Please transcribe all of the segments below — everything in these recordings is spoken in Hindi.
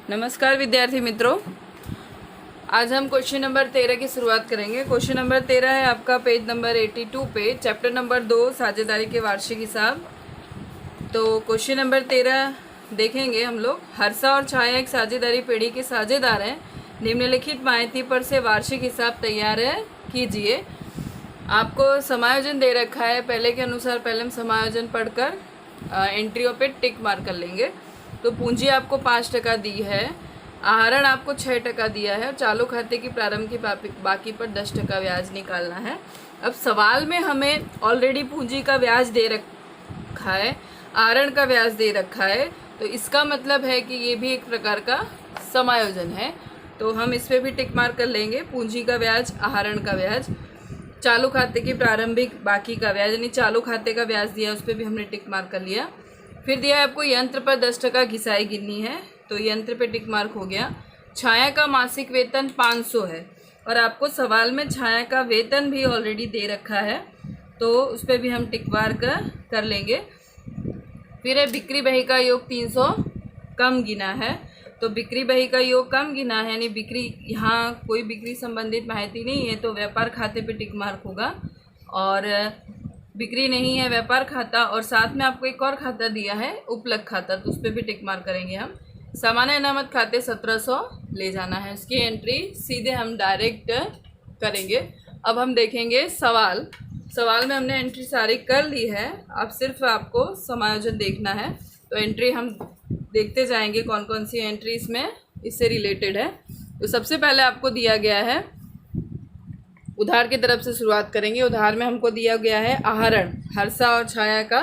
नमस्कार विद्यार्थी मित्रों, आज हम क्वेश्चन नंबर 13 की शुरुआत करेंगे। क्वेश्चन नंबर 13 है आपका पेज नंबर 82 पे, चैप्टर नंबर 2 साझेदारी के वार्षिक हिसाब। तो क्वेश्चन नंबर 13 देखेंगे हम लोग। हर्षा और छाया एक साझेदारी पेढ़ी के साझेदार हैं। निम्नलिखित माहिती पर से वार्षिक हिसाब तैयार है कीजिए। आपको समायोजन दे रखा है, पहले के अनुसार पहले हम समायोजन पढ़कर एंट्रियों पे टिक मार कर लेंगे। तो पूंजी आपको 5% दी है, आहरण आपको 6% दिया है और चालू खाते की प्रारंभ की बाकी पर 10% ब्याज निकालना है। अब सवाल में हमें ऑलरेडी पूंजी का ब्याज दे रखा है, आहरण का ब्याज दे रखा है, तो इसका मतलब है कि ये भी एक प्रकार का समायोजन है। तो हम इस पर भी टिक मार कर लेंगे। पूंजी का ब्याज, आहरण का ब्याज, चालू खाते की प्रारंभिक बाकी का ब्याज, यानी चालू खाते का ब्याज दिया उस पर भी हमने टिक मार्क कर लिया। फिर दिया है आपको यंत्र पर 10% घिसाई गिननी है, तो यंत्र पे टिक मार्क हो गया। छाया का मासिक वेतन 500 है और आपको सवाल में छाया का वेतन भी ऑलरेडी दे रखा है, तो उस पर भी हम टिक मार्क कर लेंगे। फिर है बिक्री बही का योग 300 कम गिना है, तो बिक्री बही का योग कम गिना है, यानी बिक्री, यहाँ कोई बिक्री संबंधित माहिती नहीं है, तो व्यापार खाते पे टिक मार्क होगा। और बिक्री नहीं है व्यापार खाता, और साथ में आपको एक और खाता दिया है उपलब्ध खाता, तो उस पर भी टिक मार्क करेंगे हम। सामान्य अनामत खाते 1700 ले जाना है, इसकी एंट्री सीधे हम डायरेक्ट करेंगे। अब हम देखेंगे सवाल में हमने एंट्री सारी कर ली है, अब सिर्फ आपको समायोजन देखना है। तो एंट्री हम देखते जाएंगे कौन कौन सी एंट्री इसमें इससे रिलेटेड है। तो सबसे पहले आपको दिया गया है, उधार की तरफ से शुरुआत करेंगे। उधार में हमको दिया गया है आहरण हर्षा और छाया का,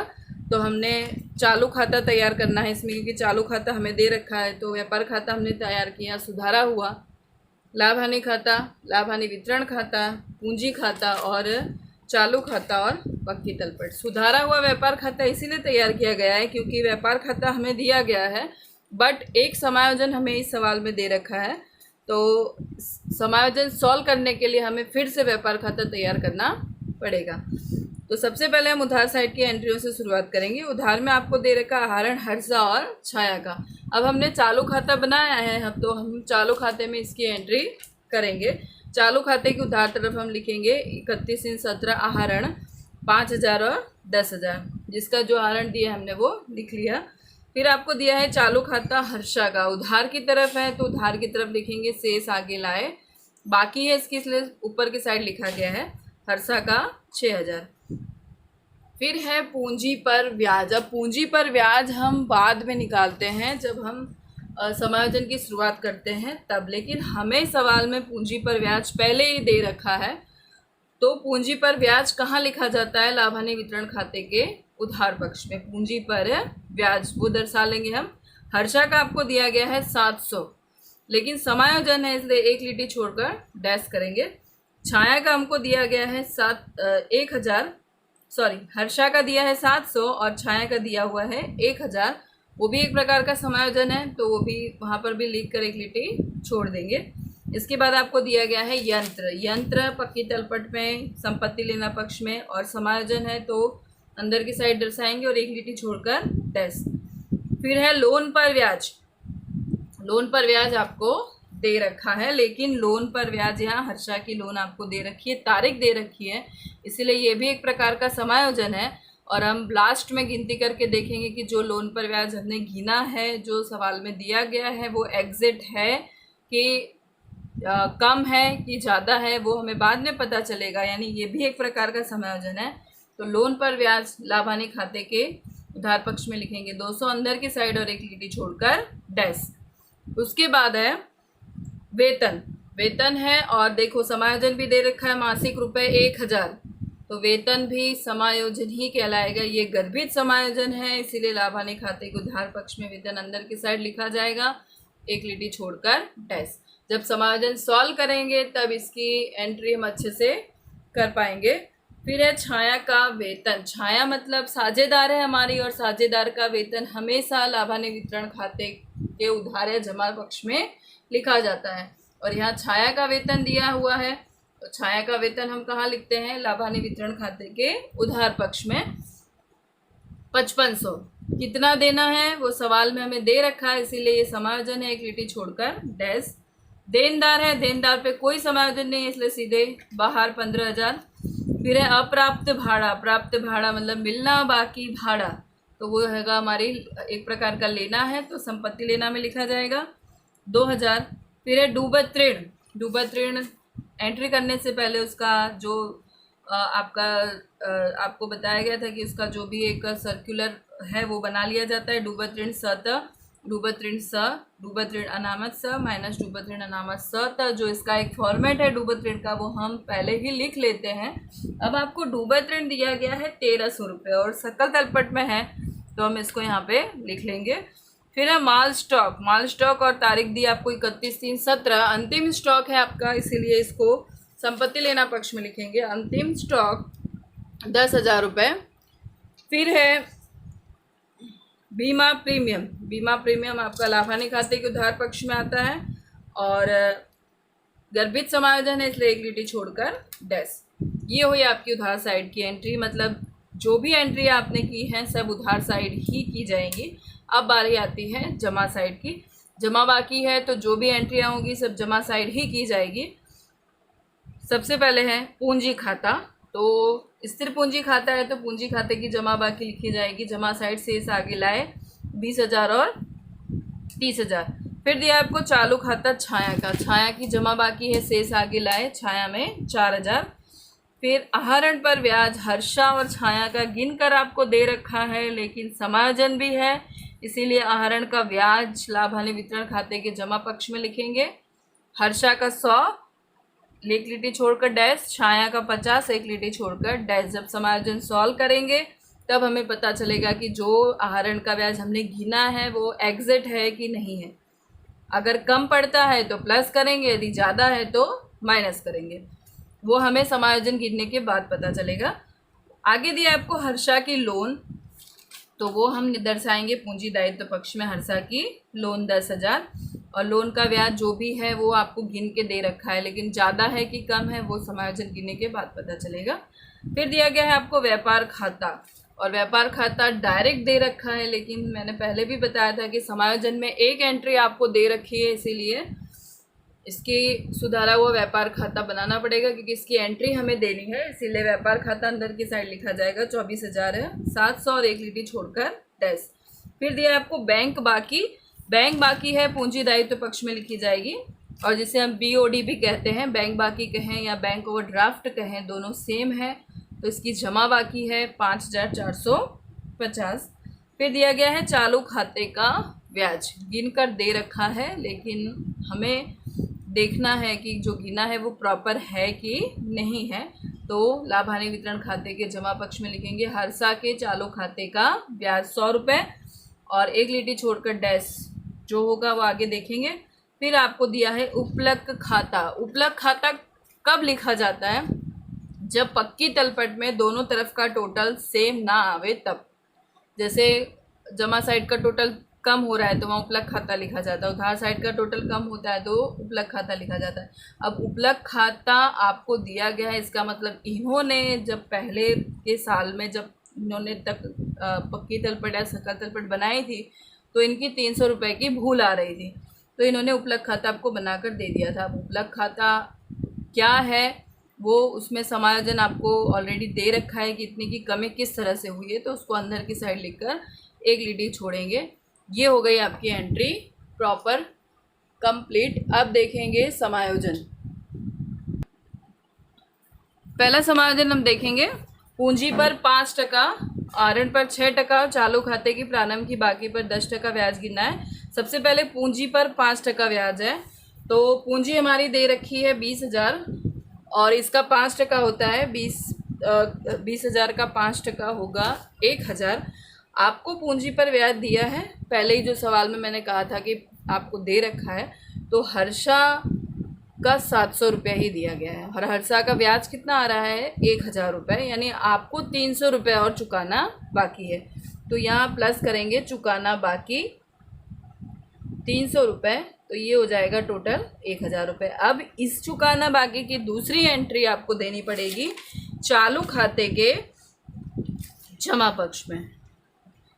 तो हमने चालू खाता तैयार करना है इसमें, क्योंकि चालू खाता हमें दे रखा है। तो व्यापार खाता हमने तैयार किया, सुधारा हुआ, लाभ हानि खाता, लाभ हानि वितरण खाता, पूंजी खाता और चालू खाता और बाकी तलपट। सुधारा हुआ व्यापार खाता इसीलिए तैयार किया गया है क्योंकि व्यापार खाता हमें दिया गया है, बट एक समायोजन हमें इस सवाल में दे रखा है। तो समायोजन सॉल्व करने के लिए हमें फिर से व्यापार खाता तैयार करना पड़ेगा। तो सबसे पहले हम उधार साइड की एंट्रियों से शुरुआत करेंगे। उधार में आपको दे रखा आहरण हर्षा और छाया का। अब हमने चालू खाता बनाया है, तो हम चालू खाते में इसकी एंट्री करेंगे। चालू खाते की उधार तरफ हम लिखेंगे 31/17 आहरण 5000 और 10,000, जिसका जो आहरण दिया हमने वो लिख लिया। फिर आपको दिया है चालू खाता हर्षा का, उधार की तरफ है, तो उधार की तरफ लिखेंगे शेष आगे लाए, बाकी है इसकी, इसलिए ऊपर की साइड लिखा गया है हर्षा का 6000। फिर है पूंजी पर ब्याज। अब पूंजी पर ब्याज हम बाद में निकालते हैं, जब हम समायोजन की शुरुआत करते हैं तब, लेकिन हमें सवाल में पूंजी पर ब्याज पहले ही दे रखा है। तो पूंजी पर ब्याज कहाँ लिखा जाता है? लाभ हानि वितरण खाते के उधार पक्ष में पूंजी पर ब्याज वो दर्शा लेंगे हम। हर्षा का आपको दिया गया है 700, लेकिन समायोजन है इसलिए एक लिटी छोड़कर डैश करेंगे। छाया का हमको दिया गया है 1000, हर्षा का दिया है 700 और छाया का दिया हुआ है 1000, वो भी एक प्रकार का समायोजन है, तो वो भी वहाँ पर भी लिख कर एक लिटी छोड़ देंगे। इसके बाद आपको दिया गया है यंत्र पक्की तलपट में, संपत्ति लेना पक्ष में, और समायोजन है तो अंदर की साइड दर्शाएंगे और एक लिटी छोड़कर डैश। फिर है लोन पर ब्याज। लोन पर ब्याज आपको दे रखा है, लेकिन लोन पर ब्याज यहाँ हर्षा की लोन आपको दे रखी है, तारीख दे रखी है, इसलिए ये भी एक प्रकार का समायोजन है। और हम लास्ट में गिनती करके देखेंगे कि जो लोन पर ब्याज हमने गिना है, जो सवाल में दिया गया है, वो एग्जैक्ट है कि कम है कि ज़्यादा है, वो हमें बाद में पता चलेगा, यानी ये भी एक प्रकार का समायोजन है। तो लोन पर ब्याज लाभ हानि खाते के उधार पक्ष में लिखेंगे 200 अंदर की साइड और एक लिटी छोड़कर डैश। उसके बाद है वेतन है, और देखो समायोजन भी दे रखा है मासिक रुपए 1000, तो वेतन भी समायोजन ही कहलाएगा। ये गर्भित समायोजन है, इसीलिए लाभ हानि खाते के उधार पक्ष में वेतन अंदर की साइड लिखा जाएगा, एक लिटी छोड़कर डैश। जब समायोजन सॉल्व करेंगे तब इसकी एंट्री हम अच्छे से कर पाएंगे। फिर है छाया का वेतन। छाया मतलब साझेदार है हमारी, और साझेदार का वेतन हमेशा लाभ हानि वितरण खाते के उधार या जमा पक्ष में लिखा जाता है, और यहाँ छाया का वेतन दिया हुआ है, तो छाया का वेतन हम कहाँ लिखते हैं? लाभ हानि वितरण खाते के उधार पक्ष में 5500। कितना देना है वो सवाल में हमें दे रखा है, इसीलिए ये समायोजन है, एक लिटी छोड़कर डैश। देनदार है, देनदार पे कोई समायोजन नहीं है इसलिए सीधे बाहर 15,000। फिर है अप्राप्त भाड़ा, प्राप्त भाड़ा मतलब मिलना बाकी भाड़ा, तो वो हैगा हमारी एक प्रकार का लेना है, तो संपत्ति लेना में लिखा जाएगा 2,000। फिर है डूबत ऋण, डूबत ऋण एंट्री करने से पहले उसका जो आपको बताया गया था कि उसका जो भी एक सर्कुलर है वो बना लिया जाता है। डूबत ऋण सत, डूबत ऋण स, डूबत ऋण अनामत स माइनस डूबत ऋण अनामत सत, जो इसका एक फॉर्मेट है डूबत ऋण का वो हम पहले ही लिख लेते हैं। अब आपको डूबत ऋण दिया गया है 1,300 रुपये और सकल तलपट में है, तो हम इसको यहाँ पे लिख लेंगे। फिर है माल स्टॉक, माल स्टॉक और तारीख दी आपको 31/3/17, अंतिम स्टॉक है आपका, इसीलिए इसको संपत्ति लेना पक्ष में लिखेंगे। अंतिम स्टॉक 10,000 रुपये। फिर है बीमा प्रीमियम, बीमा प्रीमियम आपका लाभानी खाते के उधार पक्ष में आता है और गर्भित समायोजन है इसलिए एक लिटी छोड़कर डैश। ये हुई आपकी उधार साइड की एंट्री, मतलब जो भी एंट्री आपने की है सब उधार साइड ही की जाएंगी। अब बारी आती है जमा साइड की। जमा बाकी है तो जो भी एंट्रियाँ होंगी सब जमा साइड ही की जाएगी। सबसे पहले है पूंजी खाता, तो स्थिर पूंजी खाता है तो पूंजी खाते की जमा बाकी लिखी जाएगी। जमा साइड से इस आगे लाए 20,000 और 30,000। फिर दिया आपको चालू खाता छाया का, छाया की जमा बाकी है, शेष आगे लाए छाया में 4,000। फिर आहरण पर ब्याज हर्षा और छाया का गिन कर आपको दे रखा है, लेकिन समायोजन भी है इसीलिए आहरण का ब्याज लाभ हानि वितरण खाते के जमा पक्ष में लिखेंगे। हर्षा का 100 एक लिटी छोड़कर डैश, छाया का 50 एक लिटी छोड़कर डैश। जब समायोजन सॉल्व करेंगे तब हमें पता चलेगा कि जो आहरण का ब्याज हमने गिना है वो एग्जिट है कि नहीं है। अगर कम पड़ता है तो प्लस करेंगे, यदि ज़्यादा है तो माइनस करेंगे, वो हमें समायोजन गिनने के बाद पता चलेगा। आगे दिया आपको हर्षा की लोन, तो वो हम दर्शाएंगे पूंजी दायित्व पक्ष में। हर्षा की लोन 10,000 और लोन का ब्याज जो भी है वो आपको गिन के दे रखा है, लेकिन ज़्यादा है कि कम है वो समायोजन गिनने के बाद पता चलेगा। फिर दिया गया है आपको व्यापार खाता, और व्यापार खाता डायरेक्ट दे रखा है, लेकिन मैंने पहले भी बताया था कि समायोजन में एक एंट्री आपको दे रखी है, इसीलिए इसकी सुधारा हुआ व्यापार खाता बनाना पड़ेगा क्योंकि इसकी एंट्री हमें देनी है, इसीलिए व्यापार खाता अंदर की साइड लिखा जाएगा। 24,000 है, 700 और एक लिटी छोड़कर डैश। फिर दिया आपको बैंक बाकी, बैंक बाकी है पूंजी दायित्व पक्ष में लिखी जाएगी, और जिसे हम BOD भी कहते हैं, बैंक बाकी कहें या बैंक ओवरड्राफ्ट कहें दोनों सेम है, तो इसकी जमा बाकी है 5,450। फिर दिया गया है चालू खाते का ब्याज, गिन कर दे रखा है, लेकिन हमें देखना है कि जो गिना है वो प्रॉपर है कि नहीं है, तो लाभ हानि वितरण खाते के जमा पक्ष में लिखेंगे हर्षा के चालू खाते का ब्याज 100 रुपये और एक लिटी छोड़कर डैश जो होगा वो आगे देखेंगे। फिर आपको दिया है उपलक खाता, उपलक खाता कब लिखा जाता है? जब पक्की तलपट में दोनों तरफ का टोटल सेम ना आवे तब। जैसे जमा साइड का टोटल कम हो रहा है तो वहाँ उपलक खाता लिखा जाता है, उधार साइड का टोटल कम होता है तो उपलक खाता लिखा जाता है। अब उपलक खाता आपको दिया गया है, इसका मतलब इन्होंने जब पहले के साल में जब इन्होंने तक पक्की तलपट या सकल तलपट बनाई थी तो इनकी 300 रुपये की भूल आ रही थी, तो इन्होंने उपलक खाता आपको बनाकर दे दिया था। अब उपलक खाता क्या है वो उसमें समायोजन आपको ऑलरेडी दे रखा है कि इतनी की कमी किस तरह से हुई है, तो उसको अंदर की साइड लिखकर एक लिटी छोड़ेंगे। ये हो गई आपकी एंट्री प्रॉपर कंप्लीट। अब देखेंगे समायोजन। पहला समायोजन हम देखेंगे, पूंजी पर 5%, आहरण पर 6%, चालू खाते की प्रारंभ की बाकी पर 10% ब्याज गिनना है। सबसे पहले पूंजी पर 5% ब्याज है, तो पूंजी हमारी दे रखी है 20,000 और इसका 5% होता है 20,000 का 5% होगा 1,000। आपको पूंजी पर ब्याज दिया है, पहले ही जो सवाल में मैंने कहा था कि आपको दे रखा है, तो हर्षा का 700 रुपये ही दिया गया है और हर्षा का ब्याज कितना आ रहा है 1,000 रुपये, यानी आपको 300 रुपये और चुकाना बाकी है। तो यहाँ प्लस करेंगे चुकाना बाकी 300 रुपये, तो ये हो जाएगा टोटल 1,000 रुपये। अब इस चुकाना बाकी की दूसरी एंट्री आपको देनी पड़ेगी चालू खाते के जमा पक्ष में।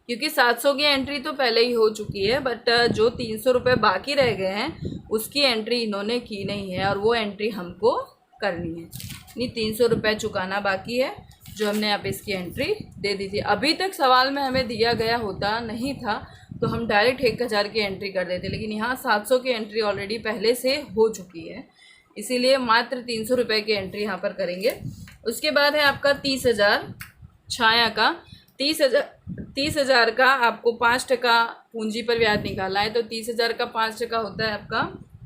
क्योंकि 700 की एंट्री तो पहले ही हो चुकी है, बट जो 300 रुपये बाकी रह गए हैं उसकी एंट्री इन्होंने की नहीं है और वो एंट्री हमको करनी है। नहीं, 300 रुपये चुकाना बाकी है जो हमने अब इसकी एंट्री दे दी थी। अभी तक सवाल में हमें दिया गया होता नहीं था तो हम डायरेक्ट 1000 की एंट्री कर देते, लेकिन यहाँ 700 की एंट्री ऑलरेडी पहले से हो चुकी है, इसीलिए मात्र 300 रुपये की एंट्री यहाँ पर करेंगे। उसके बाद है आपका 30,000 छाया का। 30,000 का आपको 5% पूंजी पर ब्याज निकालना है, तो 30,000 का 5% होता है आपका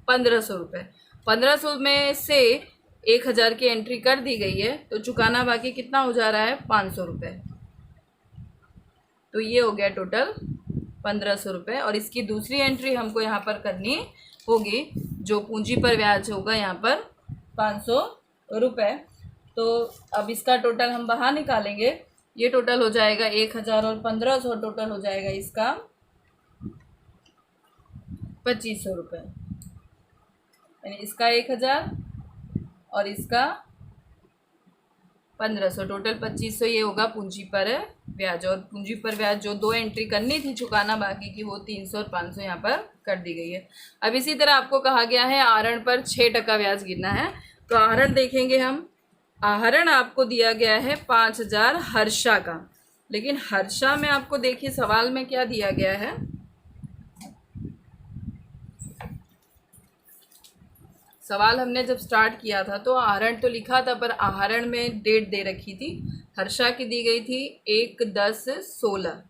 1500 रुपये। 1500 में से 1,000 की एंट्री कर दी गई है, तो चुकाना बाकी कितना हो जा रहा है 500 रुपये। तो ये हो गया टोटल 1500 रुपये। और इसकी दूसरी एंट्री हमको यहाँ पर करनी होगी, जो पूंजी पर ब्याज होगा यहाँ पर 500 रुपये। तो अब इसका टोटल हम बाहर निकालेंगे। ये टोटल हो जाएगा 1,000 और 1500, टोटल हो जाएगा इसका 2500 रुपये। यानी इसका 1,000 और इसका 1500, टोटल 2500 ये होगा पूंजी पर ब्याज। और पूंजी पर ब्याज जो 2 एंट्री करनी थी चुकाना बाकी की, वो 300 और 500 यहाँ पर कर दी गई है। अब इसी तरह आपको कहा गया है आहरण पर 6% ब्याज गिरना है। तो आहरण देखेंगे हम। आहरण आपको दिया गया है 5,000 हर्षा का, लेकिन हर्षा में आपको देखिए सवाल में क्या दिया गया है। सवाल हमने जब स्टार्ट किया था तो आहरण तो लिखा था, पर आहरण में डेट दे रखी थी। हर्षा की दी गई थी 1/10/16,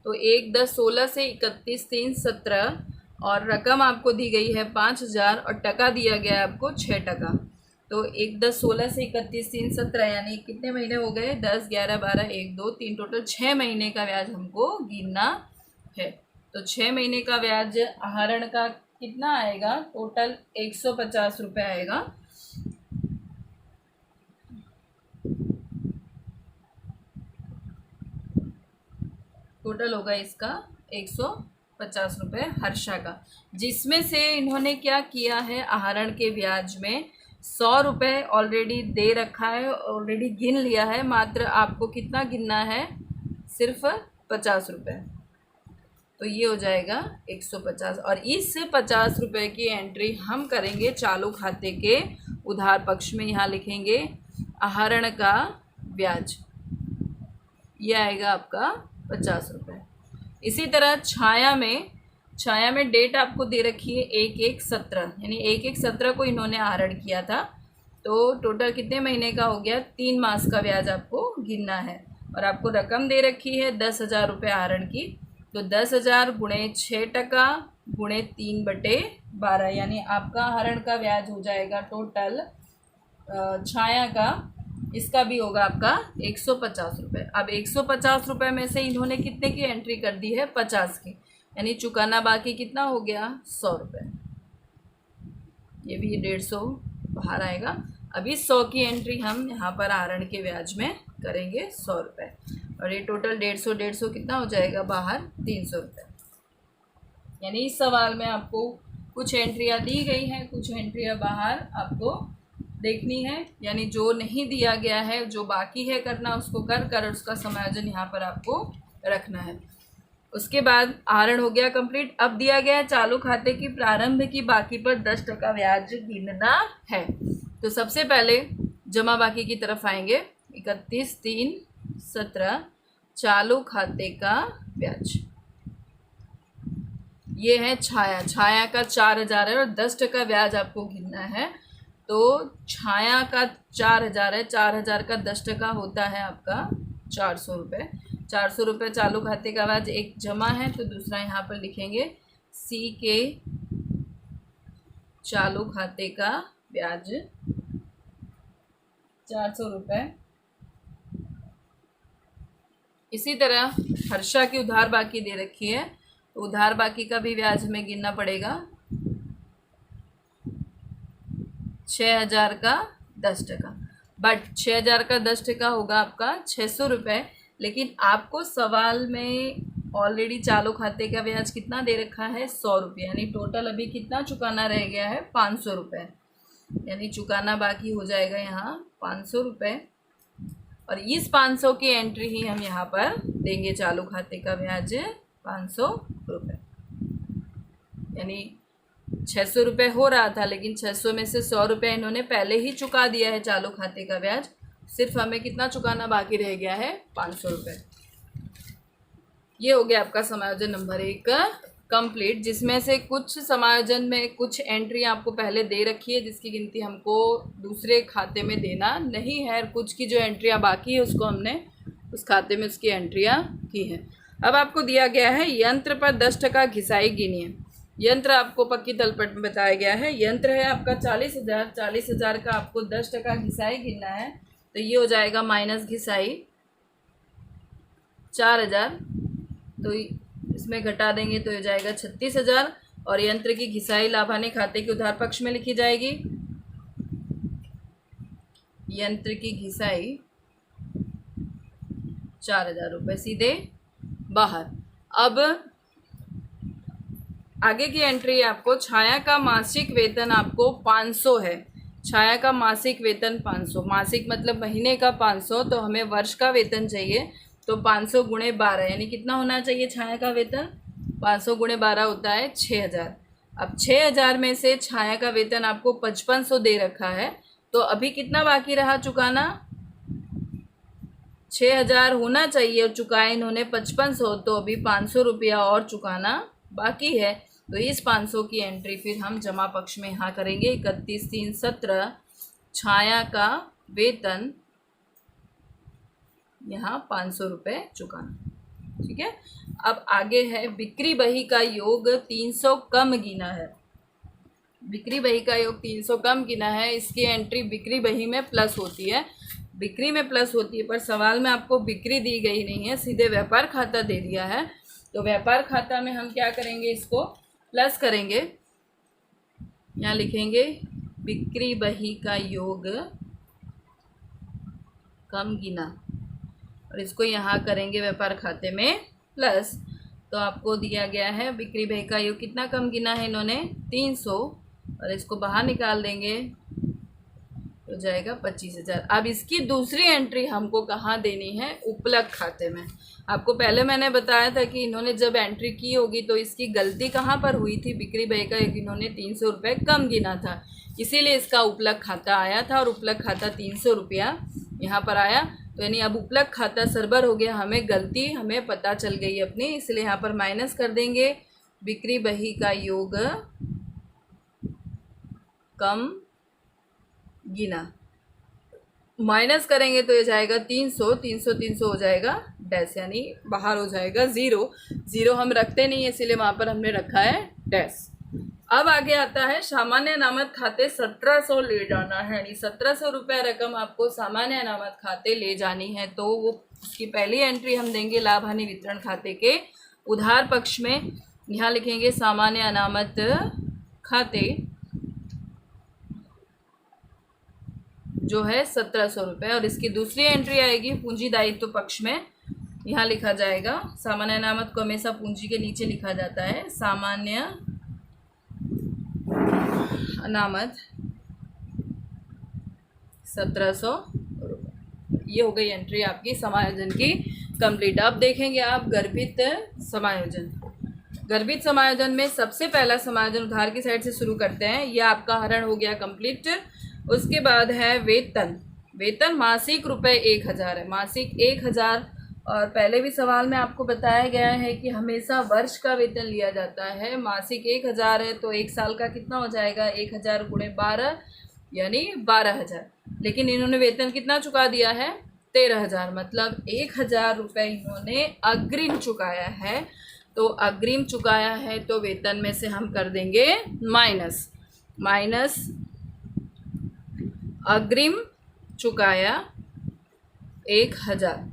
तो 1/10/16 से 31/3/17, और रकम आपको दी गई है 5,000 और टका दिया गया है आपको 6%। तो 1/10/16 से 31/3/17 यानी कितने महीने हो गए, 10, 11, 12, 1, 2, 3, टोटल 6 महीने का ब्याज हमको गिनना है। तो 6 महीने का ब्याज आहरण का कितना आएगा, टोटल 150 रुपये आएगा। टोटल होगा इसका 150 रुपये हर्षा का, जिसमें से इन्होंने क्या किया है, आहरण के ब्याज में 100 रुपये ऑलरेडी दे रखा है, ऑलरेडी गिन लिया है। मात्र आपको कितना गिनना है, सिर्फ 50 रुपये। तो ये हो जाएगा 150, और इस 50 रुपये की एंट्री हम करेंगे चालू खाते के उधार पक्ष में। यहाँ लिखेंगे आहरण का ब्याज, ये आएगा आपका 50 रुपये। इसी तरह छाया में डेट आपको दे रखी है 1/1/17, यानी 1/1/17 को इन्होंने आहरण किया था। तो टोटल कितने महीने का हो गया, 3 मास का ब्याज आपको गिनना है। और आपको रकम दे रखी है 10,000 रुपये आहरण की। तो 10,000 गुणे 6% गुणे 3/12, यानी आपका आहरण का ब्याज हो जाएगा टोटल छाया का, इसका भी होगा आपका 150 रुपये। अब 150 रुपये में से इन्होंने कितने की एंट्री कर दी है, 50 की, यानी चुकाना बाकी कितना हो गया, 100 रुपये। ये भी 150 बाहर आएगा। अभी 100 की एंट्री हम यहाँ पर आहरण के ब्याज में करेंगे 100 रुपये, और ये टोटल 150 कितना हो जाएगा बाहर, 300 रुपये। यानी इस सवाल में आपको कुछ एंट्रियाँ दी गई हैं, कुछ एंट्रियाँ बाहर आपको देखनी है। यानी जो नहीं दिया गया है, जो बाकी है करना, उसको कर उसका समायोजन यहाँ पर आपको रखना है। उसके बाद आहरण हो गया कंप्लीट। अब दिया गया है चालू खाते की प्रारंभ की बाकी पर 10% ब्याज गिनना है। तो सबसे पहले जमा बाकी की तरफ आएंगे। 31/3/17 चालू खाते का ब्याज, ये है छाया का 4,000 है और 10% ब्याज आपको गिनना है। तो छाया का 4,000 है, 4,000 का 10% होता है आपका 400 रुपये। 400 रुपये चालू खाते का ब्याज, एक जमा है तो दूसरा यहाँ पर लिखेंगे सी के चालू खाते का ब्याज 400 रुपये। इसी तरह हर्षा की उधार बाकी दे रखी है, तो उधार बाकी का भी ब्याज हमें गिनना पड़ेगा। 6,000 का 10%, बट 6,000 का 10% होगा आपका 600 रुपये। लेकिन आपको सवाल में ऑलरेडी चालू खाते का ब्याज कितना दे रखा है, 100 रुपये, यानी टोटल अभी कितना चुकाना रह गया है, 500 रुपये। यानी चुकाना बाकी हो जाएगा यहाँ 500 रुपये। और इस 500 की एंट्री ही हम यहाँ पर देंगे। चालू खाते का ब्याज 500 रुपये, यानी 600 रुपये हो रहा था, लेकिन 600 में से 100 रुपये इन्होंने पहले ही चुका दिया है चालू खाते का ब्याज। सिर्फ हमें कितना चुकाना बाकी रह गया है, 500 रुपये। ये हो गया आपका समायोजन नंबर 1 कंप्लीट, जिसमें से कुछ समायोजन में कुछ एंट्री आपको पहले दे रखी है जिसकी गिनती हमको दूसरे खाते में देना नहीं है, और कुछ की जो एंट्रियाँ बाकी है उसको हमने उस खाते में उसकी एंट्रियाँ की हैं। अब आपको दिया गया है यंत्र पर 10% घिसाई गिनिए। यंत्र आपको पक्की तलपट में बताया गया है। यंत्र है आपका 40,000, 40,000 का आपको 10% घिसाई गिनना है, तो ये हो जाएगा माइनस घिसाई 4,000, तो इसमें घटा देंगे तो हो जाएगा 36,000। और यंत्र की घिसाई लाभानी खाते के उधार पक्ष में लिखी जाएगी। यंत्र की घिसाई 4,000 रुपये सीधे बाहर। अब आगे की एंट्री आपको छाया का मासिक वेतन आपको 500 है। छाया का मासिक वेतन 500, मासिक मतलब महीने का 500, तो हमें वर्ष का वेतन चाहिए, तो 500 गुणे 12 यानी कितना होना चाहिए छाया का वेतन? 500 गुणे 12 होता है 6,000। अब 6,000 में से छाया का वेतन आपको 5500 दे रखा है, तो अभी कितना बाकी रहा चुकाना? 6,000 होना चाहिए और चुकाए इन्होंने 5500, तो अभी 500 रुपया और चुकाना बाकी है। तो इस 500 की एंट्री फिर हम जमा पक्ष में यहाँ करेंगे। 31/3/17 छाया का वेतन यहाँ 500 रुपये चुकाना। ठीक है। अब आगे है बिक्री बही का योग 300 कम गिना है। बिक्री बही का योग 300 कम गिना है, इसकी एंट्री बिक्री बही में प्लस होती है। बिक्री में प्लस होती है, पर सवाल में आपको बिक्री दी गई नहीं है, सीधे व्यापार खाता दे दिया है। तो व्यापार खाता में हम क्या करेंगे, इसको प्लस करेंगे। यहाँ लिखेंगे बिक्री बही का योग कम गिना, और इसको यहाँ करेंगे व्यापार खाते में प्लस। तो आपको दिया गया है बिक्री बही का योग कितना कम गिना है इन्होंने, 300, और इसको बाहर निकाल देंगे तो जाएगा 25,000। अब इसकी दूसरी एंट्री हमको कहाँ देनी है, उपलब्ध खाते में। आपको पहले मैंने बताया था कि इन्होंने जब एंट्री की होगी तो इसकी गलती कहाँ पर हुई थी, बिक्री बही का इन्होंने 300 रुपये कम गिना था, इसीलिए इसका उपलब्ध खाता आया था, और उपलब्ध खाता 300 रुपया यहाँ पर आया। तो यानी अब उपलब्ध खाता सरबर हो गया, हमें गलती हमें पता चल गई अपनी, इसलिए यहाँ पर माइनस कर देंगे। बिक्री बही का योग कम गिना, माइनस करेंगे तो ये जाएगा 300, 300 300 हो जाएगा डैश, यानी बाहर हो जाएगा 0। 0 हम रखते नहीं है, इसीलिए वहाँ पर हमने रखा है डैश। अब आगे आता है सामान्य अनामत खाते 1700 ले जाना है, यानी 1700 रुपये रकम आपको सामान्य अनामत खाते ले जानी है। तो वो उसकी पहली एंट्री हम देंगे लाभ हानि वितरण खाते के उधार पक्ष में। यहाँ लिखेंगे सामान्य अनामत खाते जो है 1700 रुपये, और इसकी दूसरी एंट्री आएगी पूंजी दायित्व पक्ष में। यहाँ लिखा जाएगा, सामान्य अनामत को हमेशा पूंजी के नीचे लिखा जाता है, सामान्य अनामत 1700 रुपये। ये हो गई एंट्री आपकी समायोजन की कंप्लीट। अब देखेंगे आप गर्भित समायोजन। गर्भित समायोजन में सबसे पहला समायोजन उधार की साइड से शुरू करते हैं। यह आपका हरण हो गया कंप्लीट। उसके बाद है वेतन। वेतन मासिक रुपये 1,000 है, मासिक 1,000। और पहले भी सवाल में आपको बताया गया है कि हमेशा वर्ष का वेतन लिया जाता है। मासिक 1,000 है तो एक साल का कितना हो जाएगा, 1,000 गुणे 12 यानी 12,000। लेकिन इन्होंने वेतन कितना चुका दिया है, 13,000, मतलब 1,000 रुपये इन्होंने अग्रिम चुकाया है। तो अग्रिम चुकाया है तो वेतन में से हम कर देंगे माइनस, माइनस अग्रिम चुकाया 1,000,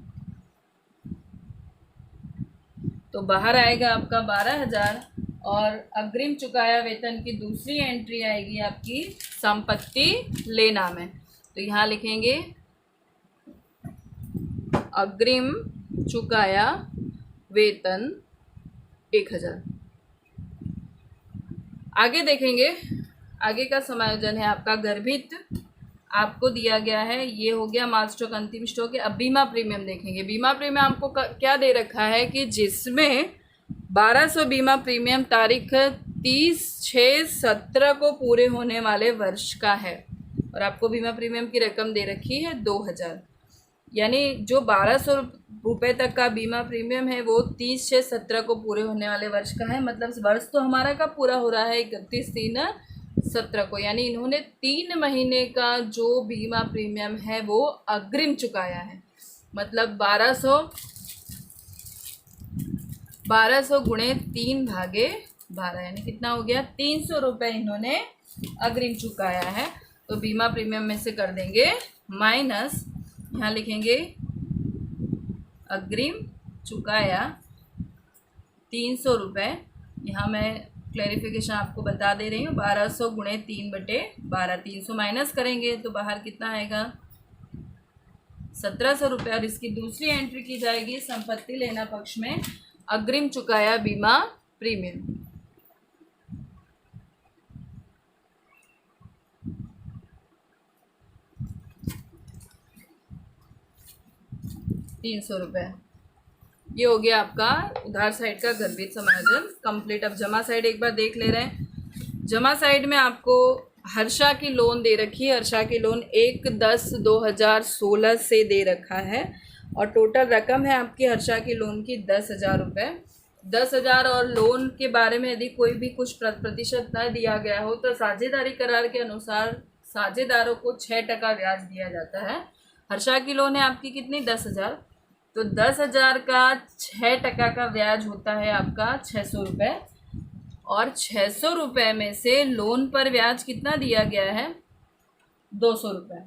तो बाहर आएगा आपका 12,000। और अग्रिम चुकाया वेतन की दूसरी एंट्री आएगी आपकी संपत्ति लेना में। तो यहाँ लिखेंगे अग्रिम चुकाया वेतन 1,000। आगे देखेंगे, आगे का समायोजन है आपका गर्भित आपको दिया गया है, ये हो गया माल स्टॉक अंतिम स्टॉक है। अब बीमा प्रीमियम देखेंगे। बीमा प्रीमियम आपको क्या दे रखा है कि जिसमें 1200 बीमा प्रीमियम तारीख 30/6/17 को पूरे होने वाले वर्ष का है, और आपको बीमा प्रीमियम की रकम दे रखी है 2000। यानी जो 1200 रुपये तक का बीमा प्रीमियम है वो 30/6/17 को पूरे होने वाले वर्ष का है। मतलब वर्ष तो हमारा कब पूरा हो रहा है? 31/3/17 को। यानी इन्होंने 3 महीने का जो बीमा प्रीमियम है वो अग्रिम चुकाया है। मतलब 1200 गुणे 3/12 यानी कितना हो गया? 300 रुपये इन्होंने अग्रिम चुकाया है। तो बीमा प्रीमियम में से कर देंगे माइनस, यहाँ लिखेंगे अग्रिम चुकाया 300 रुपये। यहाँ मैं क्लैरिफिकेशन आपको बता दे रही हूँ। 1200 गुणे 3/12, 300 माइनस करेंगे तो बाहर कितना आएगा? 1700 रुपये। और इसकी दूसरी एंट्री की जाएगी संपत्ति लेना पक्ष में, अग्रिम चुकाया बीमा प्रीमियम। ₹300। ये हो गया आपका उधार साइड का गर्भित समायोजन कंप्लीट। अब जमा साइड एक बार देख ले रहे हैं। जमा साइड में आपको हर्षा की लोन दे रखी है। हर्षा की लोन 1/10/2016 से दे रखा है, और टोटल रकम है आपकी हर्षा की लोन की 10,000 रुपये। 10,000। और लोन के बारे में यदि कोई भी कुछ प्रतिशत न दिया गया हो तो साझेदारी करार के अनुसार साझेदारों को 6% ब्याज दिया जाता है। हर्षा की लोन है आपकी कितनी? 10,000। तो 10,000 का 6% का ब्याज होता है आपका 600 रुपये। और 600 रुपये में से लोन पर ब्याज कितना दिया गया है? 200 रुपये।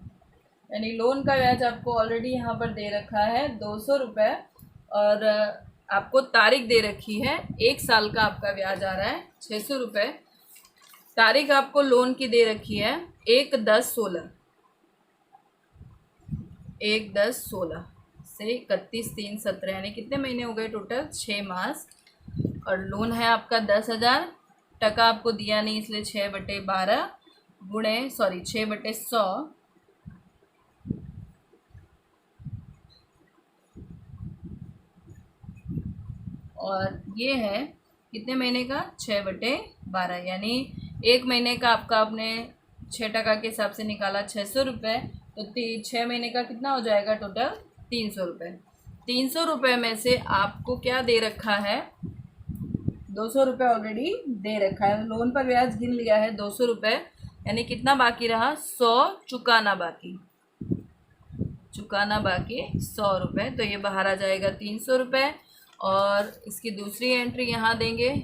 यानी लोन का ब्याज आपको ऑलरेडी यहाँ पर दे रखा है 200 रुपये, और आपको तारीख दे रखी है 1 साल का आपका ब्याज आ रहा है 600 रुपये। तारीख आपको लोन की दे रखी है 1/10/16, 1/10/16 से 31/3/17, यानी कितने महीने हो गए टोटल? 6 मास। और लोन है आपका 10,000, टका आपको दिया नहीं इसलिए 6/12 गुणे 6/100 और ये है कितने महीने का? 6/12। यानी 1 महीने का आपका आपने 6% के हिसाब से निकाला 600 रुपये, तो 6 महीने का कितना हो जाएगा टोटल? 300 रुपये। 300 रुपये में से आपको क्या दे रखा है? 200 रुपये ऑलरेडी दे रखा है। लोन पर ब्याज गिन लिया है 200 रुपये, यानी कितना बाकी रहा? 100 चुकाना बाकी। 100 रुपये। तो ये बाहर आ जाएगा 300 रुपये। और इसकी दूसरी एंट्री यहाँ देंगे,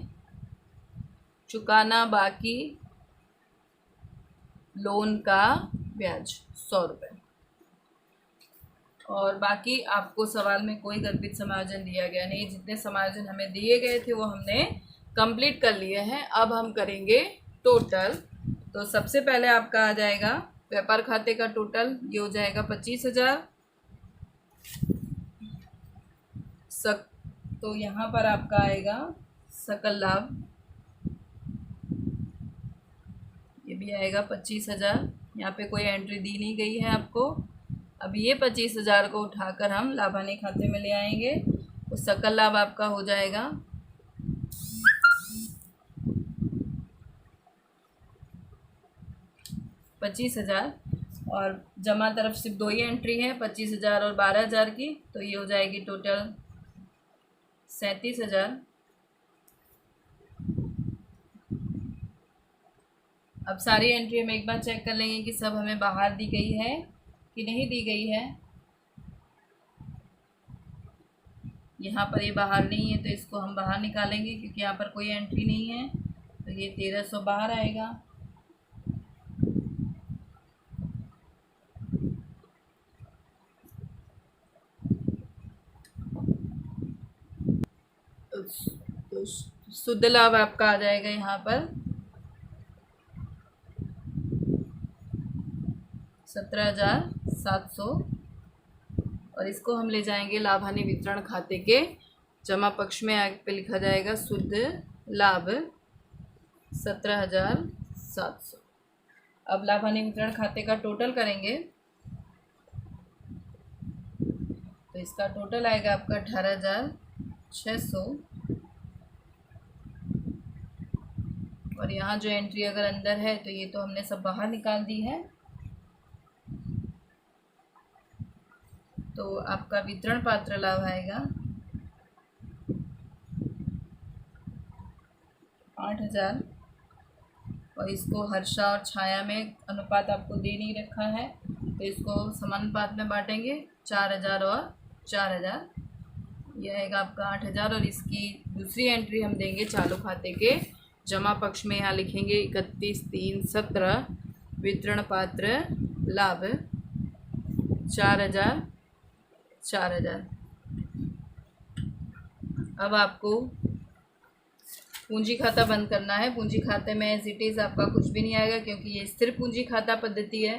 चुकाना बाकी लोन का ब्याज 100 रुपये। और बाकी आपको सवाल में कोई गर्भित समायोजन दिया गया नहीं। जितने समायोजन हमें दिए गए थे वो हमने कंप्लीट कर लिए हैं। अब हम करेंगे टोटल। तो सबसे पहले आपका आ जाएगा व्यापार खाते का टोटल, ये हो जाएगा 25,000। तो यहाँ पर आपका आएगा सकल लाभ, ये भी आएगा 25,000। यहाँ पे कोई एंट्री दी नहीं गई है आपको। अब ये 25,000 को उठाकर हम लाभानी खाते में ले आएंगे, तो सकल लाभ आपका हो जाएगा 25,000। और जमा तरफ सिर्फ 2 ही एंट्री है, 25,000 और 12,000 की, तो ये हो जाएगी टोटल 37,000। अब सारी एंट्री हम एक बार चेक कर लेंगे कि सब हमें बाहर दी गई है कि नहीं दी गई है। यहाँ पर ये बाहर नहीं है तो इसको हम बाहर निकालेंगे, क्योंकि यहाँ पर कोई एंट्री नहीं है। तो ये 1300 बाहर आएगा। तो शुद्ध लाभ आपका आ जाएगा यहाँ पर 17,700। और इसको हम ले जाएंगे लाभानी वितरण खाते के जमा पक्ष में। आगे पे लिखा जाएगा शुद्ध लाभ 17,700। अब लाभ हानि वितरण खाते का टोटल करेंगे तो इसका टोटल आएगा आपका 18,600। और यहाँ जो एंट्री अगर अंदर है तो ये तो हमने सब बाहर निकाल दी है। तो आपका वितरण पात्र लाभ आएगा 8,000। और इसको हर्षा और छाया में अनुपात आपको दे नहीं रखा है तो इसको समानुपात में बांटेंगे 4,000 और 4,000। यह आएगा आपका 8,000। और इसकी दूसरी एंट्री हम देंगे चालू खाते के जमा पक्ष में। यहाँ लिखेंगे 31/3/17 वितरण पात्र लाभ 4,000 4,000। अब आपको पूंजी खाता बंद करना है। पूंजी खाते में एज इट इज़ आपका कुछ भी नहीं आएगा क्योंकि ये स्थिर पूंजी खाता पद्धति है।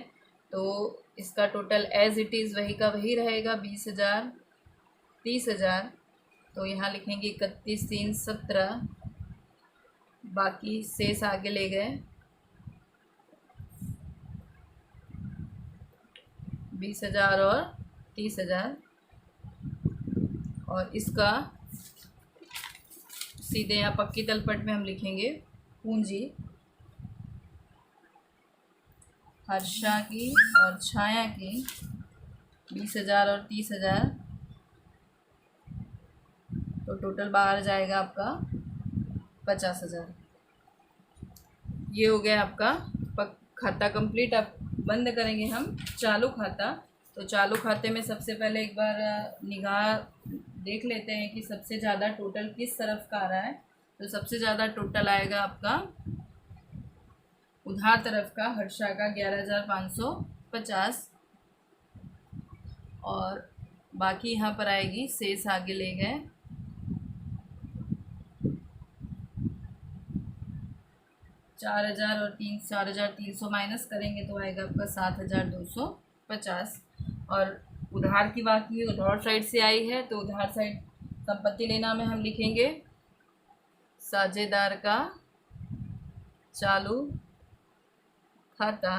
तो इसका टोटल एज इट इज़ वही का वही रहेगा 20,000 30,000। तो यहाँ लिखेंगे 31/3/17। बाकी शेष आगे ले गए 20,000 और 30,000। और इसका सीधे यहाँ पक्की तलपट में हम लिखेंगे पूंजी हर्षा की और छाया की 20,000 और 30,000। तो टोटल बाहर जाएगा आपका 50,000। ये हो गया आपका खाता कंप्लीट। अब बंद करेंगे हम चालू खाता। तो चालू खाते में सबसे पहले एक बार निगाह देख लेते हैं कि सबसे ज़्यादा टोटल किस तरफ का आ रहा है। तो सबसे ज़्यादा टोटल आएगा आपका उधार तरफ का हर्षा का 11,550। और बाकी यहाँ पर आएगी शेष आगे ले गए 4,000 और 4,300 माइनस करेंगे तो आएगा आपका 7,250। और उधार की बाकी उधार साइड से आई है तो उधार साइड संपत्ति लेना में हम लिखेंगे साझेदार का चालू खाता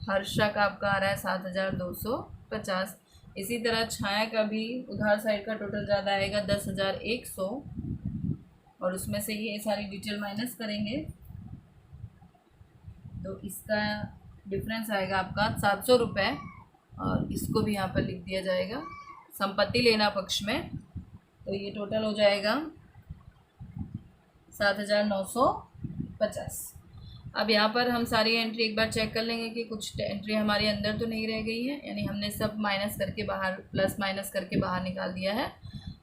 हर्षा का आपका आ रहा है 7,250। इसी तरह छाया का भी उधार साइड का टोटल ज़्यादा आएगा 10,100। और उसमें से ये सारी डिटेल माइनस करेंगे तो इसका डिफरेंस आएगा आपका 700 रुपये। और इसको भी यहाँ पर लिख दिया जाएगा संपत्ति लेना पक्ष में। तो ये टोटल हो जाएगा 7,950। अब यहाँ पर हम सारी एंट्री एक बार चेक कर लेंगे कि कुछ एंट्री हमारी अंदर तो नहीं रह गई है, यानी हमने सब माइनस करके बाहर प्लस माइनस करके बाहर निकाल दिया है।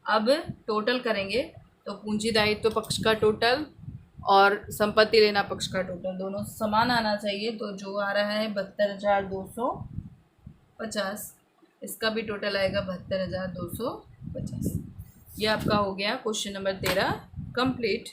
अब टोटल करेंगे तो पूंजी दायित्व पक्ष का टोटल और संपत्ति लेना पक्ष का टोटल दोनों समान आना चाहिए। तो जो आ रहा है 72,250, इसका भी टोटल आएगा 72,250। ये आपका हो गया क्वेश्चन नंबर 13 कंप्लीट।